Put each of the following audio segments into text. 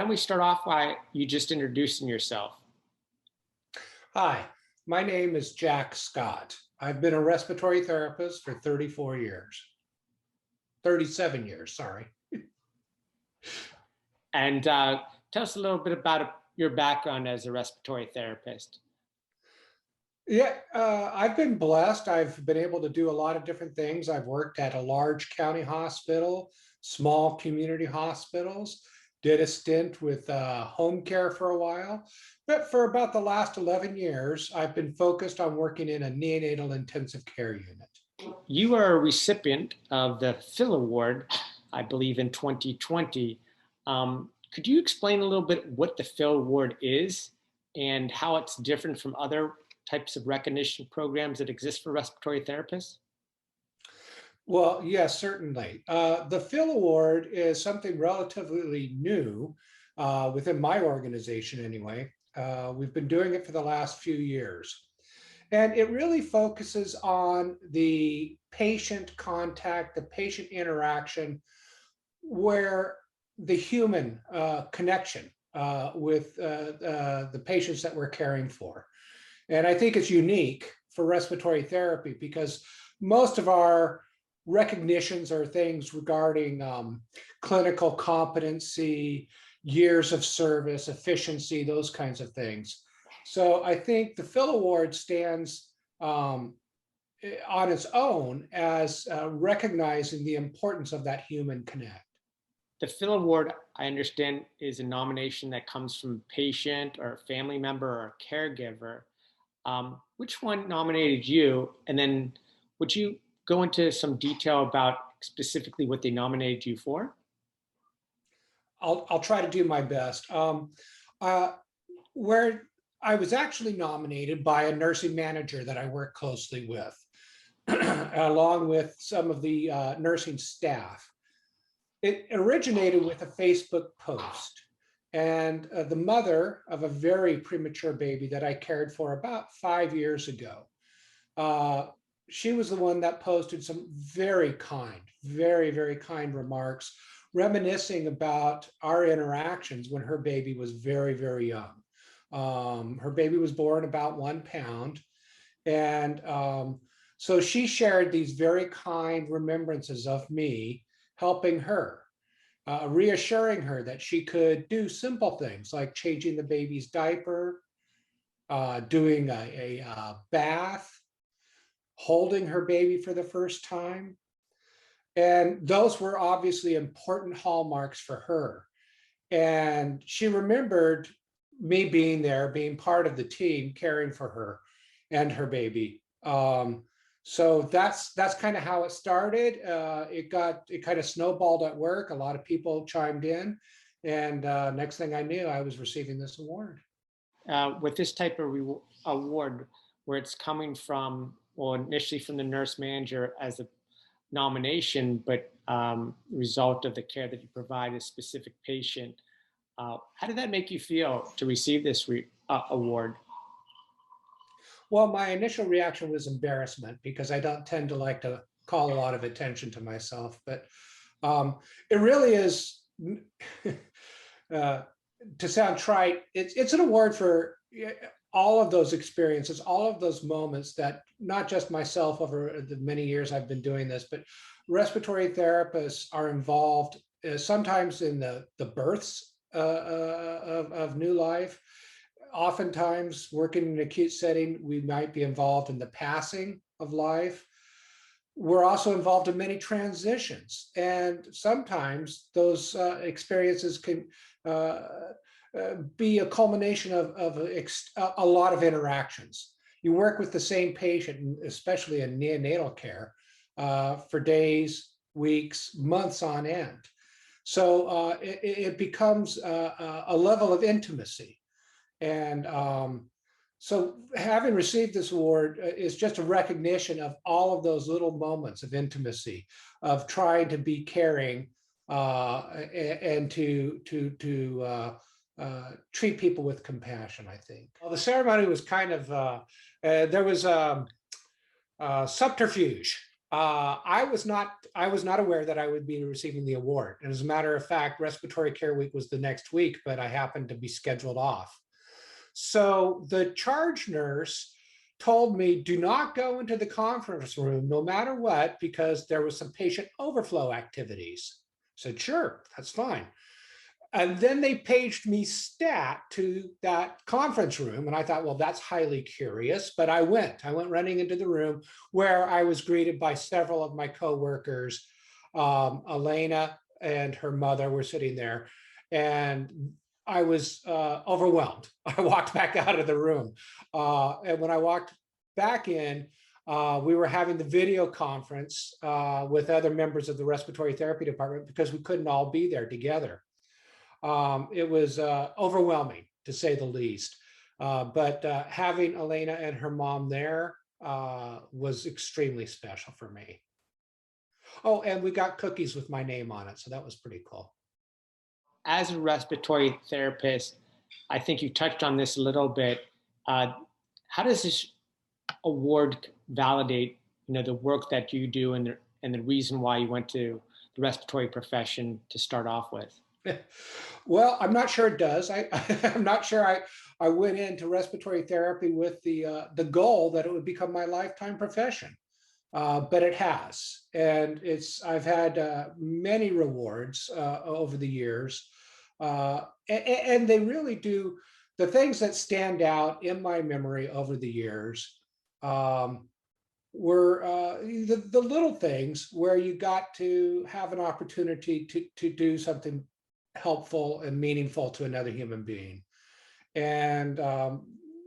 Why don't we start off by you just introducing yourself? Hi, my name is Jack Scott. I've been a respiratory therapist for 34 years, 37 years, sorry. And tell us a little bit about your background as a respiratory therapist. Yeah, I've been blessed. I've been able to do a lot of different things. I've worked at a large county hospital, small community hospitals, did a stint with home care for a while. But for about the last 11 years, I've been focused on working in a neonatal intensive care unit. You are a recipient of the Phil Award, I believe, in 2020. Could you explain a little bit what the Phil Award is and how it's different from other types of recognition programs that exist for respiratory therapists? Well, yes, certainly. The Phil Award is something relatively new within my organization anyway. We've been doing it for the last few years. And it really focuses on the patient contact, the patient interaction, where the human connection with the patients that we're caring for. And I think it's unique for respiratory therapy because most of our recognitions are things regarding clinical competency, years of service, efficiency, those kinds of things. So I think the Phil Award stands on its own as recognizing the importance of that human connect. The Phil Award, I understand, is a nomination that comes from a patient or a family member or a caregiver. Which one nominated you? And then would you go into some detail about specifically what they nominated you for? I'll try to do my best. Where I was actually nominated by a nursing manager that I work closely with, along with some of the nursing staff. It originated with a Facebook post, and the mother of a very premature baby that I cared for about 5 years ago. She was the one that posted some very kind, very kind remarks, reminiscing about our interactions when her baby was very young. Her baby was born about 1 pound. And so she shared these very kind remembrances of me helping her, reassuring her that she could do simple things like changing the baby's diaper, doing a bath, holding her baby for the first time. And those were obviously important hallmarks for her. And she remembered me being there, being part of the team, caring for her and her baby. So that's kind of how it started. It kind of snowballed at work. A lot of people chimed in, and next thing I knew, I was receiving this award. With this type of award, where it's coming from, well, initially from the nurse manager as a nomination, but result of the care that you provide a specific patient. How did that make you feel to receive this award? Well, my initial reaction was embarrassment because I don't tend to like to call a lot of attention to myself, but it really is, to sound trite, it's an award for all of those experiences, all of those moments that not just myself over the many years I've been doing this, but respiratory therapists are involved sometimes in the births of new life. Oftentimes working in an acute setting, we might be involved in the passing of life. We're also involved in many transitions. And sometimes those experiences can be a culmination of a lot of interactions. You work with the same patient, especially in neonatal care, for days, weeks, months on end. So it becomes a level of intimacy. And so having received this award is just a recognition of all of those little moments of intimacy, of trying to be caring and to treat people with compassion, I think. Well, the ceremony was kind of, there was subterfuge. I was not aware that I would be receiving the award. And as a matter of fact, Respiratory Care Week was the next week, but I happened to be scheduled off. So the charge nurse told me, do not go into the conference room no matter what, because there was some patient overflow activities. I said, sure, that's fine. And then they paged me stat to that conference room. And I thought, well, that's highly curious, but I went running into the room where I was greeted by several of my coworkers. Elena and her mother were sitting there, and I was overwhelmed. I walked back out of the room. And when I walked back in, we were having the video conference with other members of the respiratory therapy department because we couldn't all be there together. It was overwhelming, to say the least. But having Elena and her mom there was extremely special for me. Oh, and we got cookies with my name on it, so that was pretty cool. As a respiratory therapist, I think you touched on this a little bit. How does this award validate, the work that you do and the reason why you went to the respiratory profession to start off with? Well, I'm not sure it does. I'm not sure I went into respiratory therapy with the goal that it would become my lifetime profession, but it has, and I've had many rewards over the years, and they really do. The things that stand out in my memory over the years were the little things where you got to have an opportunity to do something helpful and meaningful to another human being. And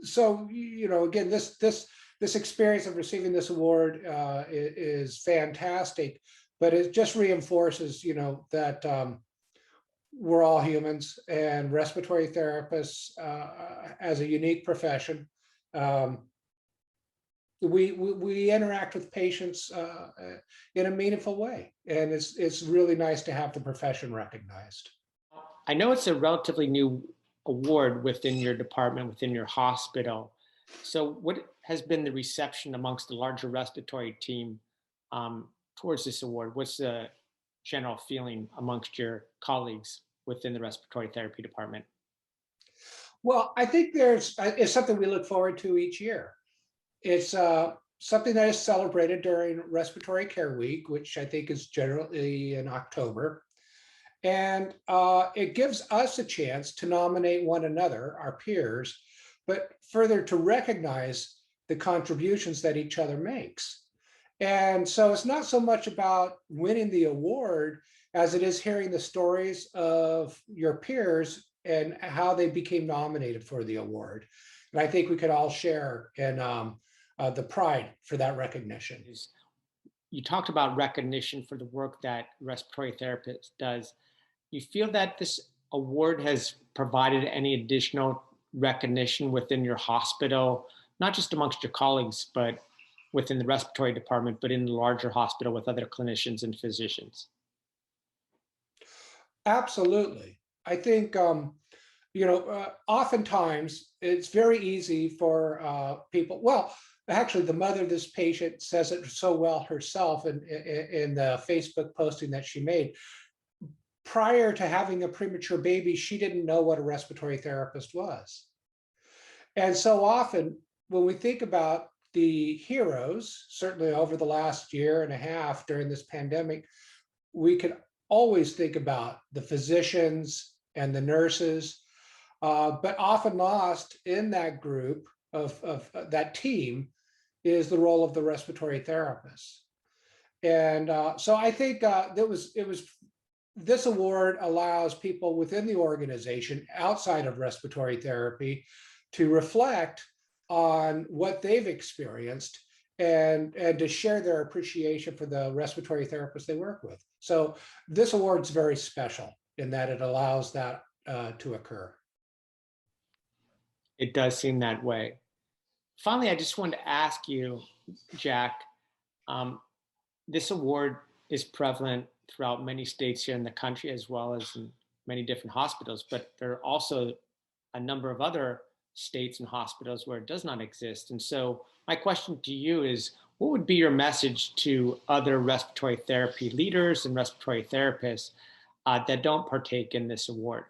so, again, this experience of receiving this award is fantastic, but it just reinforces, that we're all humans, and respiratory therapists, as a unique profession, we interact with patients in a meaningful way, and it's really nice to have the profession recognized. I know it's a relatively new award within your department, within your hospital. So what has been the reception amongst the larger respiratory team towards this award? What's the general feeling amongst your colleagues within the respiratory therapy department? Well, I think it's something we look forward to each year. It's something that is celebrated during Respiratory Care Week, which I think is generally in October. And it gives us a chance to nominate one another, our peers, but further to recognize the contributions that each other makes. And so it's not so much about winning the award as it is hearing the stories of your peers and how they became nominated for the award. And I think we could all share in the pride for that recognition. You talked about recognition for the work that respiratory therapist does. You feel that this award has provided any additional recognition within your hospital, not just amongst your colleagues, but within the respiratory department, but in the larger hospital with other clinicians and physicians? Absolutely. I think, oftentimes it's very easy for people. Well, actually, the mother of this patient says it so well herself in the Facebook posting that she made. Prior to having a premature baby, she didn't know what a respiratory therapist was. And so often when we think about the heroes, certainly over the last year and a half during this pandemic, we can always think about the physicians and the nurses, but often lost in that group of that team is the role of the respiratory therapist. And so I think this award allows people within the organization outside of respiratory therapy to reflect on what they've experienced and to share their appreciation for the respiratory therapists they work with. So this award's very special in that it allows that to occur. It does seem that way. Finally, I just wanted to ask you, Jack, this award is prevalent throughout many states here in the country, as well as in many different hospitals, but there are also a number of other states and hospitals where it does not exist. And so my question to you is, what would be your message to other respiratory therapy leaders and respiratory therapists that don't partake in this award?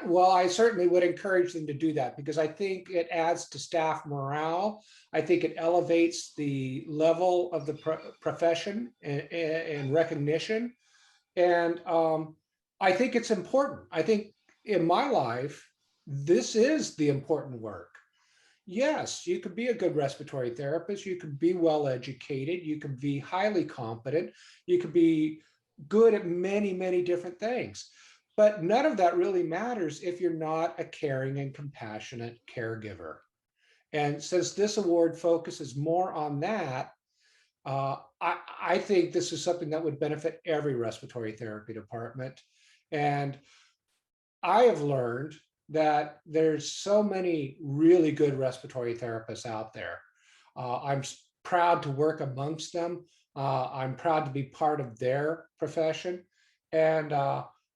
Well, I certainly would encourage them to do that because I think it adds to staff morale. I think it elevates the level of the profession and recognition. And I think it's important. I think in my life, this is the important work. Yes, you could be a good respiratory therapist. You could be well educated. You could be highly competent. You could be good at many, many different things. But none of that really matters if you're not a caring and compassionate caregiver. And since this award focuses more on that, I think this is something that would benefit every respiratory therapy department. And I have learned that there's so many really good respiratory therapists out there. I'm proud to work amongst them. I'm proud to be part of their profession. And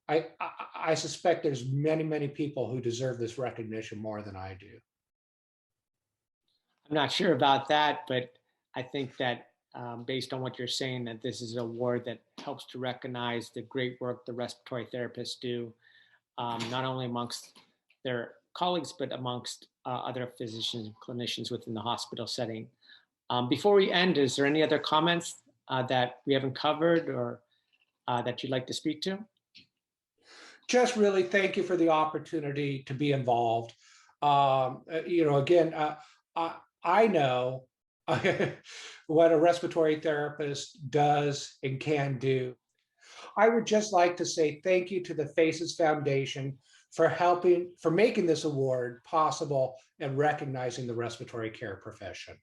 I suspect there's many, many people who deserve this recognition more than I do. I'm not sure about that, but I think that based on what you're saying, that this is an award that helps to recognize the great work the respiratory therapists do, not only amongst their colleagues, but amongst other physicians and clinicians within the hospital setting. Before we end, is there any other comments that we haven't covered or that you'd like to speak to? Just really thank you for the opportunity to be involved. Again, I know what a respiratory therapist does and can do. I would just like to say thank you to the FACES Foundation for making this award possible and recognizing the respiratory care profession.